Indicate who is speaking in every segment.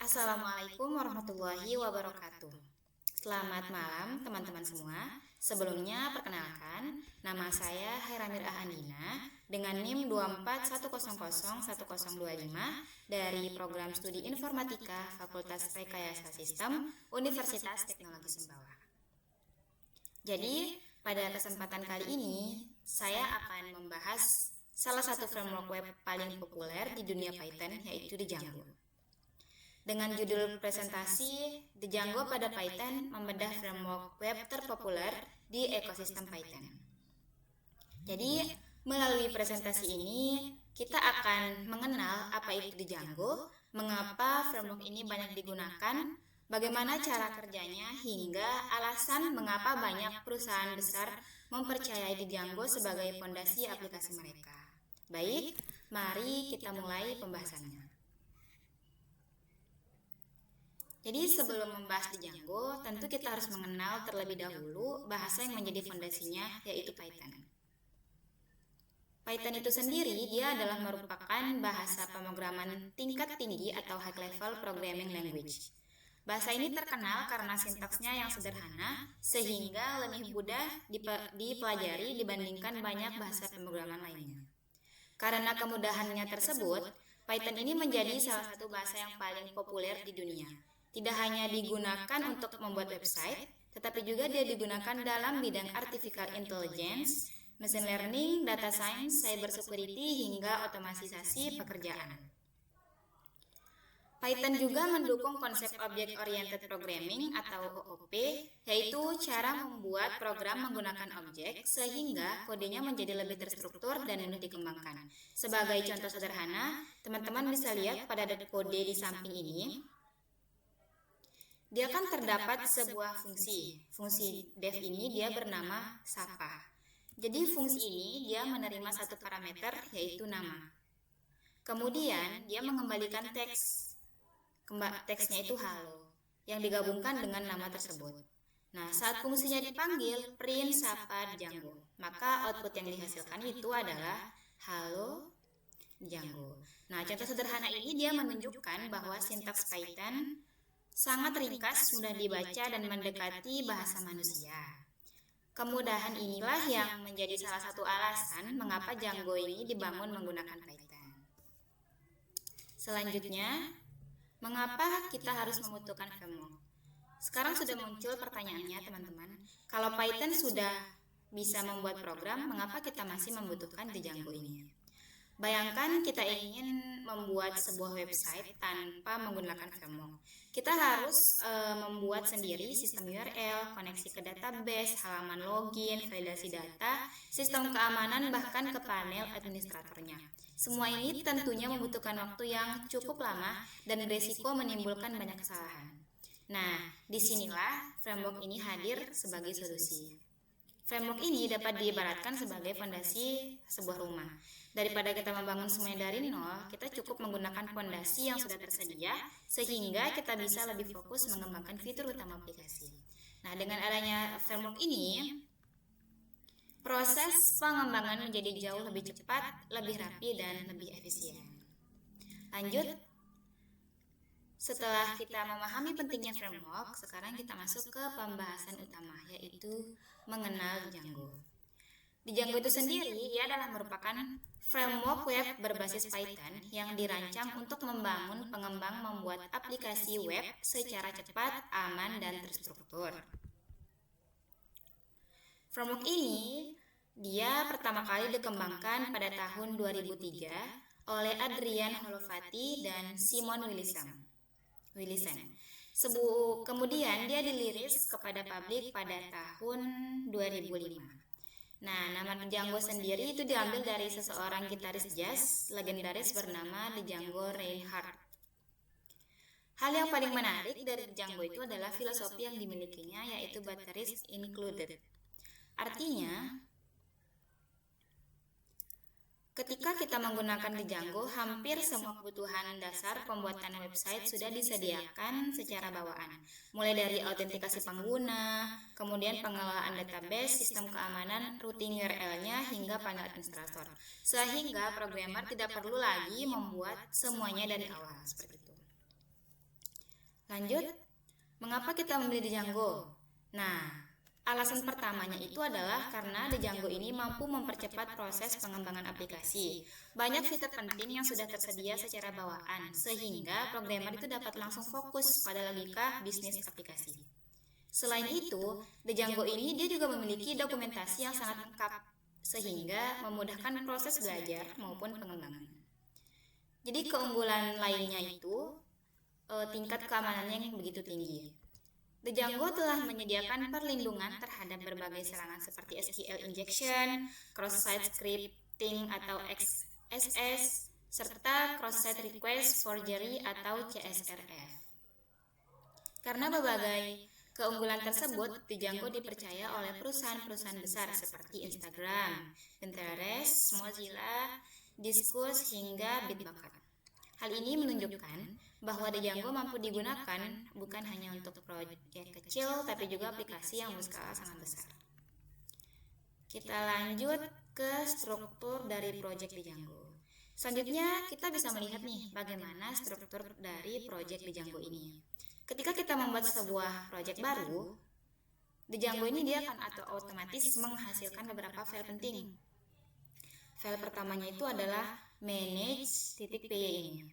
Speaker 1: Assalamualaikum warahmatullahi wabarakatuh. Selamat malam teman-teman semua. Sebelumnya perkenalkan, nama saya Hairamir Ahandina dengan NIM 241001025 dari Program Studi Informatika Fakultas Rekayasa Sistem Universitas Teknologi Sumbawa. Jadi, pada kesempatan kali ini saya akan membahas salah satu framework web paling populer di dunia Python, yaitu Django. Dengan judul presentasi, Django pada Python membedah framework web terpopuler di ekosistem Python. Jadi, melalui presentasi ini, kita akan mengenal apa itu Django, mengapa framework ini banyak digunakan, bagaimana cara kerjanya, hingga alasan mengapa banyak perusahaan besar mempercayai Django sebagai fondasi aplikasi mereka. Baik, mari kita mulai pembahasannya. Jadi sebelum membahas Django, tentu kita harus mengenal terlebih dahulu bahasa yang menjadi fondasinya, yaitu Python. Python itu sendiri dia adalah merupakan bahasa pemrograman tingkat tinggi atau high level programming language. Bahasa ini terkenal karena sintaksnya yang sederhana sehingga lebih mudah dipelajari dibandingkan banyak bahasa pemrograman lainnya. Karena kemudahannya tersebut, Python ini menjadi salah satu bahasa yang paling populer di dunia. Tidak hanya digunakan untuk membuat website, tetapi juga dia digunakan dalam bidang artificial intelligence, machine learning, data science, cyber security, hingga otomatisasi pekerjaan. Python juga mendukung konsep Object Oriented Programming atau OOP, yaitu cara membuat program menggunakan objek sehingga kodenya menjadi lebih terstruktur dan mudah dikembangkan. Sebagai contoh sederhana, teman-teman bisa lihat pada kode di samping ini. Dia kan terdapat sebuah fungsi. Fungsi def ini dia bernama Sapa. Jadi fungsi ini dia menerima satu parameter yaitu nama. Kemudian dia mengembalikan teks. Teksnya itu halo yang digabungkan dengan nama tersebut. Nah, saat fungsinya dipanggil print Sapa Django, maka output yang dihasilkan itu adalah halo Django. Nah, contoh sederhana ini dia menunjukkan bahwa sintaks Python sangat ringkas, mudah dibaca, dan mendekati bahasa manusia. Kemudahan inilah yang menjadi salah satu alasan mengapa Django ini dibangun menggunakan Python. Selanjutnya, mengapa kita harus membutuhkan framework? Sekarang sudah muncul pertanyaannya, teman-teman. Kalau Python sudah bisa membuat program, mengapa kita masih membutuhkan Django ini? Bayangkan kita ingin membuat sebuah website tanpa menggunakan framework. Kita harus membuat sendiri sistem URL, koneksi ke database, halaman login, validasi data, sistem keamanan, bahkan ke panel administratornya. Semua ini tentunya membutuhkan waktu yang cukup lama dan berisiko menimbulkan banyak kesalahan. Nah, disinilah framework ini hadir sebagai solusi. Framework ini dapat diibaratkan sebagai fondasi sebuah rumah. Daripada kita membangun semuanya dari nol, kita cukup menggunakan fondasi yang sudah tersedia sehingga kita bisa lebih fokus mengembangkan fitur utama aplikasi. Nah, dengan adanya framework ini, proses pengembangan menjadi jauh lebih cepat, lebih rapi, dan lebih efisien. Lanjut, setelah kita memahami pentingnya framework, sekarang kita masuk ke pembahasan utama, yaitu mengenal Django. Django itu sendiri ia adalah merupakan framework web berbasis Python yang dirancang untuk membangun pengembang membuat aplikasi web secara cepat, aman, dan terstruktur. Framework ini dia pertama kali dikembangkan pada tahun 2003 oleh Adrian Holofati dan Simon Willison. Kemudian dia diliris kepada publik pada tahun 2005. Nah, nama Django sendiri itu diambil dari seseorang gitaris jazz legendaris bernama Django Reinhardt. Hal yang paling menarik dari Django itu adalah filosofi yang dimilikinya, yaitu batteries included. Artinya, ketika kita menggunakan Django, hampir semua kebutuhan dasar pembuatan website sudah disediakan secara bawaan. Mulai dari autentikasi pengguna, kemudian pengelolaan database, sistem keamanan, routing URL-nya, hingga panel administrator. Sehingga programmer tidak perlu lagi membuat semuanya dari awal, seperti itu. Lanjut, mengapa kita memilih Django? Nah, alasan pertamanya itu adalah karena Django ini mampu mempercepat proses pengembangan aplikasi. Banyak fitur penting yang sudah tersedia secara bawaan, sehingga programmer itu dapat langsung fokus pada logika bisnis aplikasi. Selain itu, Django ini dia juga memiliki dokumentasi yang sangat lengkap, sehingga memudahkan proses belajar maupun pengembangan. Jadi keunggulan lainnya itu tingkat keamanannya yang begitu tinggi. Django telah menyediakan perlindungan terhadap berbagai serangan seperti SQL injection, cross-site scripting atau XSS, serta cross-site request forgery atau CSRF. Karena berbagai keunggulan tersebut, Django dipercaya oleh perusahaan-perusahaan besar seperti Instagram, Pinterest, Mozilla, Disqus, hingga Bitbucket. Hal ini menunjukkan bahwa Django mampu digunakan bukan hanya untuk proyek kecil, tapi juga aplikasi yang berskala sangat besar. Kita lanjut ke struktur dari proyek Django. Selanjutnya kita bisa melihat nih bagaimana struktur dari proyek Django ini. Ketika kita membuat sebuah proyek baru, Django ini dia akan otomatis menghasilkan beberapa file penting. File pertamanya itu adalah manage.py ini.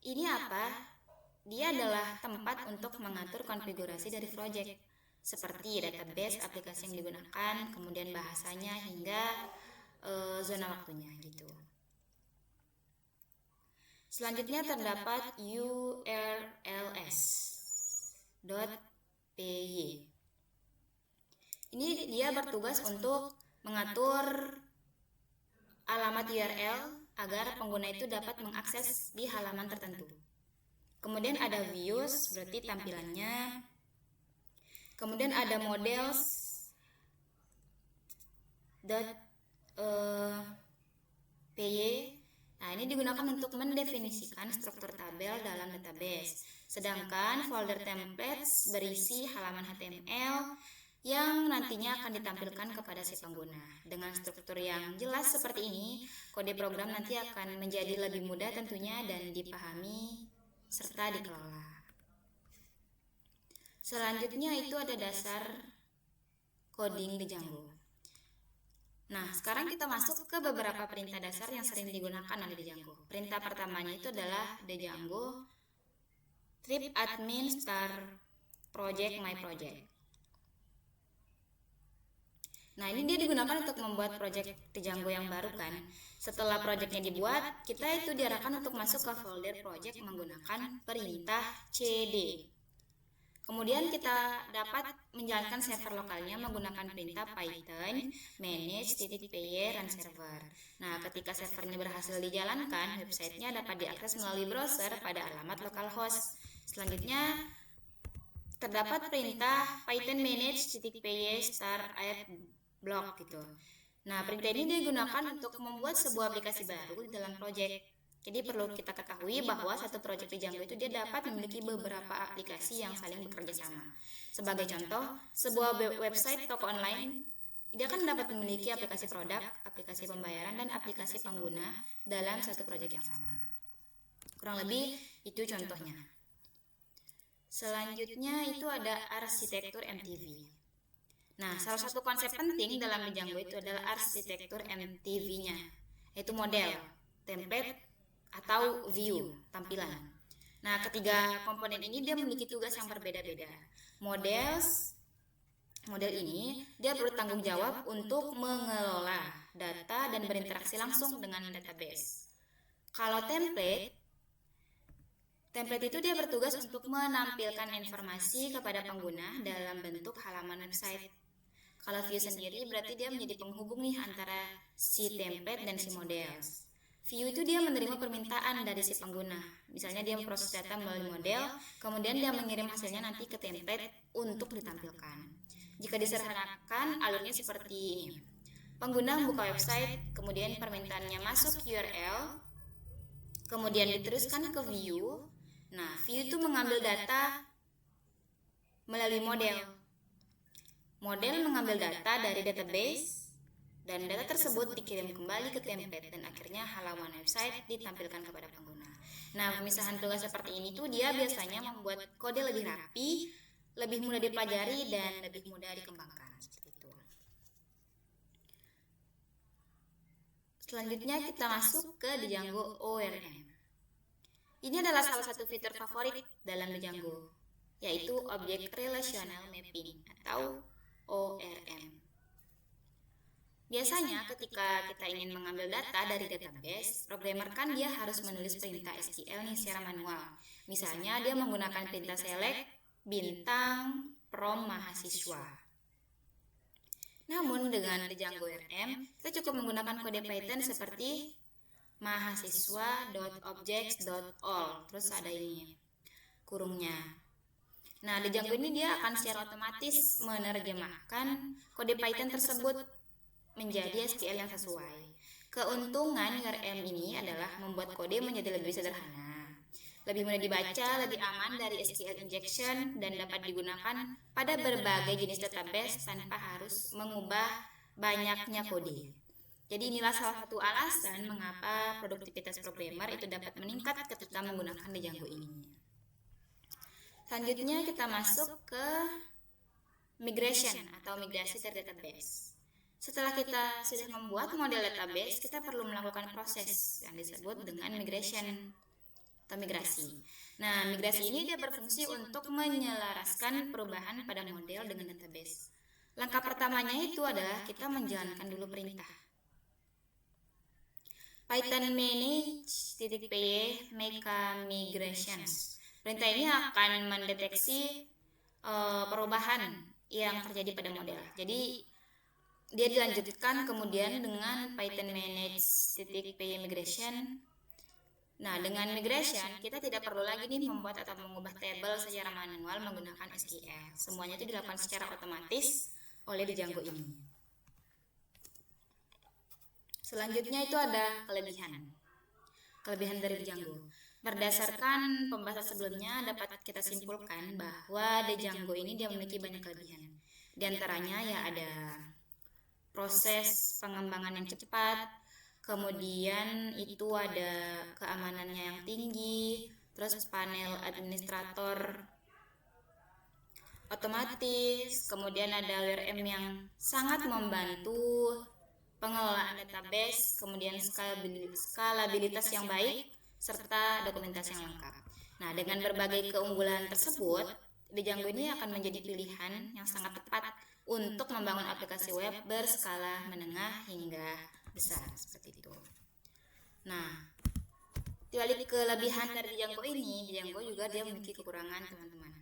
Speaker 1: Ini apa? Dia adalah tempat untuk mengatur konfigurasi dari proyek, seperti database aplikasi yang digunakan, kemudian bahasanya hingga zona waktunya gitu. Selanjutnya terdapat urls.py. Ini dia bertugas untuk mengatur alamat URL agar pengguna itu dapat mengakses di halaman tertentu. Kemudian ada views, berarti tampilannya. Kemudian ada models.py. Nah, ini digunakan untuk mendefinisikan struktur tabel dalam database. Sedangkan folder templates berisi halaman HTML yang nantinya akan ditampilkan kepada si pengguna. Dengan struktur yang jelas seperti ini, kode program nanti akan menjadi lebih mudah tentunya dan dipahami serta dikelola. Selanjutnya itu ada dasar coding Django. Nah, sekarang kita masuk ke beberapa perintah dasar yang sering digunakan oleh Django. Perintah pertamanya itu adalah Django trip admin start project my project. Nah, ini dia digunakan untuk membuat project Django yang baru kan. Setelah projectnya dibuat, kita itu diarahkan untuk masuk ke folder project menggunakan perintah cd. Kemudian kita dapat menjalankan server lokalnya menggunakan perintah python manage.py run server. Nah, ketika servernya berhasil dijalankan, websitenya dapat diakses melalui browser pada alamat localhost. Selanjutnya terdapat perintah python manage.py start add block gitu. Nah, perintah ini digunakan untuk membuat sebuah aplikasi baru di dalam project. Jadi perlu kita ketahui bahwa satu project di Django itu dia dapat memiliki beberapa aplikasi yang saling bekerja sama. Sebagai contoh, sebuah website toko online dia kan dapat memiliki aplikasi produk, aplikasi pembayaran, dan aplikasi pengguna dalam satu project yang sama. Kurang lebih itu contohnya. Selanjutnya itu ada arsitektur MTV. Nah, salah satu konsep penting dalam Django itu adalah arsitektur MTV-nya, yaitu model, template, atau view, tampilan. Nah, ketiga komponen ini dia memiliki tugas yang berbeda-beda. Model ini dia bertanggung jawab untuk mengelola data dan berinteraksi langsung dengan database. Kalau template itu dia bertugas untuk menampilkan informasi kepada pengguna dalam bentuk halaman website. Kalau view sendiri berarti dia menjadi penghubung nih antara si template dan si models. View itu dia menerima permintaan dari si pengguna. Misalnya dia memproses data melalui model, kemudian dia mengirim hasilnya nanti ke template untuk ditampilkan. Jika disederhanakan, alurnya seperti ini. Pengguna membuka website, kemudian permintaannya masuk URL, kemudian diteruskan ke view. Nah, view itu mengambil data melalui model. Model mengambil data dari database dan data tersebut dikirim kembali ke template dan akhirnya halaman website ditampilkan kepada pengguna. Nah, pemisahan tugas seperti ini tuh dia biasanya membuat kode lebih rapi, lebih mudah dipelajari, dan lebih mudah dikembangkan. Seperti itu. Selanjutnya kita masuk ke Django ORM. Ini adalah salah satu fitur favorit dalam Django, yaitu Object Relational Mapping atau ORM. Biasanya ketika kita ingin mengambil data dari database, programmer kan dia harus menulis perintah SQL secara manual. Misalnya dia menggunakan perintah select bintang from mahasiswa. Namun dengan Django ORM, kita cukup menggunakan kode Python seperti mahasiswa.objects.all, terus ada ini kurungnya. Nah, Django ini dia akan secara otomatis menerjemahkan kode Python tersebut menjadi SQL yang sesuai. Keuntungan ORM ini adalah membuat kode menjadi lebih sederhana, lebih mudah dibaca, lebih aman dari SQL injection, dan dapat digunakan pada berbagai jenis database tanpa harus mengubah banyaknya kode. Jadi inilah salah satu alasan mengapa produktivitas programmer itu dapat meningkat ketika menggunakan Django ini. Selanjutnya kita masuk ke migration atau migrasi dari database. Setelah kita sudah membuat model database, kita perlu melakukan proses yang disebut dengan migration atau migrasi. Nah, migrasi ini dia berfungsi untuk menyelaraskan perubahan pada model dengan database. Langkah pertamanya itu adalah kita menjalankan dulu perintah. Python manage.py make migrations. Perintah ini akan mendeteksi perubahan yang terjadi pada model. Jadi dia dilanjutkan kemudian dengan Python manage.py migration. Nah, dengan migration kita tidak perlu lagi nih membuat atau mengubah tabel secara manual menggunakan SQL. Semuanya itu dilakukan secara otomatis oleh Django ini. Selanjutnya itu ada kelebihan dari Django. Berdasarkan pembahasan sebelumnya dapat kita simpulkan bahwa Django ini dia memiliki banyak kelebihan. Di antaranya ya ada proses pengembangan yang cepat, kemudian itu ada keamanannya yang tinggi, terus panel administrator otomatis, kemudian ada ORM yang sangat membantu pengelolaan database, kemudian skalabilitas yang baik, serta dokumentasi yang lengkap. Nah, dengan berbagai keunggulan tersebut, Django ini akan menjadi pilihan yang sangat tepat untuk membangun aplikasi web berskala menengah hingga besar seperti itu. Nah, dibalik kelebihan dari Django ini, Django juga dia memiliki kekurangan, teman-teman.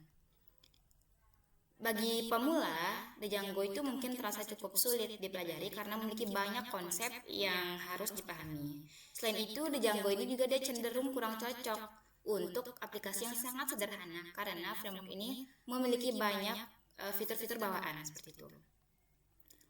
Speaker 1: Bagi pemula, Django itu mungkin terasa cukup sulit dipelajari karena memiliki banyak konsep yang harus dipahami. Selain itu, Django ini juga dia cenderung kurang cocok untuk aplikasi yang sangat sederhana karena framework ini memiliki banyak fitur-fitur bawaan seperti itu.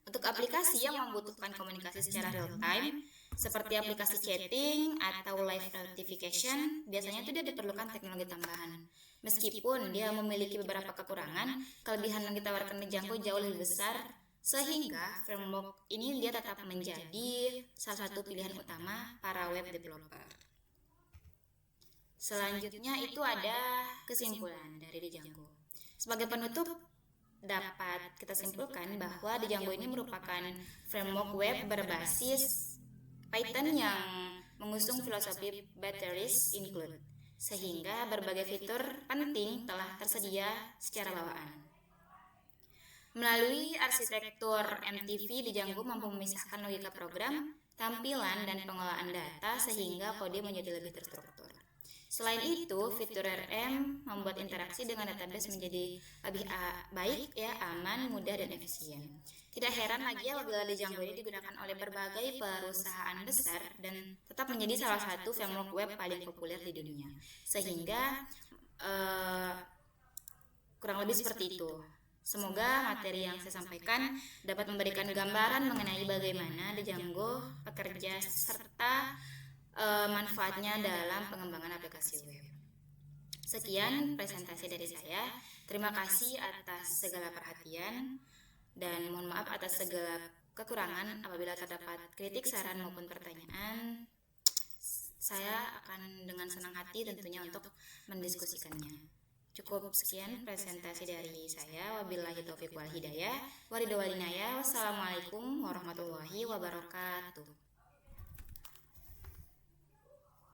Speaker 1: Untuk aplikasi yang membutuhkan komunikasi secara real time seperti aplikasi chatting atau live notification, biasanya itu dia diperlukan teknologi tambahan. Meskipun dia memiliki beberapa kekurangan, kelebihan yang ditawarkan di Django jauh lebih besar, sehingga framework ini dia tetap menjadi salah satu pilihan utama para web developer. Selanjutnya itu ada kesimpulan dari Django. Sebagai penutup, dapat kita simpulkan bahwa Django ini merupakan framework web berbasis Python yang mengusung filosofi batteries include, sehingga berbagai fitur penting telah tersedia secara bawaan. Melalui arsitektur MTV, Django mampu memisahkan logika program, tampilan, dan pengelolaan data sehingga kode menjadi lebih terstruktur. Selain itu, fitur RM membuat interaksi dengan database menjadi lebih baik, aman, mudah, dan efisien. Tidak heran lagi apabila Django ini digunakan oleh berbagai perusahaan besar dan tetap menjadi salah satu framework web paling populer di dunia. Sehingga kurang lebih seperti itu. Semoga materi yang saya sampaikan dapat memberikan gambaran mengenai bagaimana Django bekerja serta manfaatnya dalam pengembangan aplikasi web. Sekian presentasi dari saya. Terima kasih atas segala perhatian dan mohon maaf atas segala kekurangan, apabila terdapat kritik, saran maupun pertanyaan, saya akan dengan senang hati tentunya untuk mendiskusikannya. Cukup sekian presentasi dari saya. Wabillahi taufiq wal hidayah. Waridho walinaya. Wassalamualaikum warahmatullahi wabarakatuh.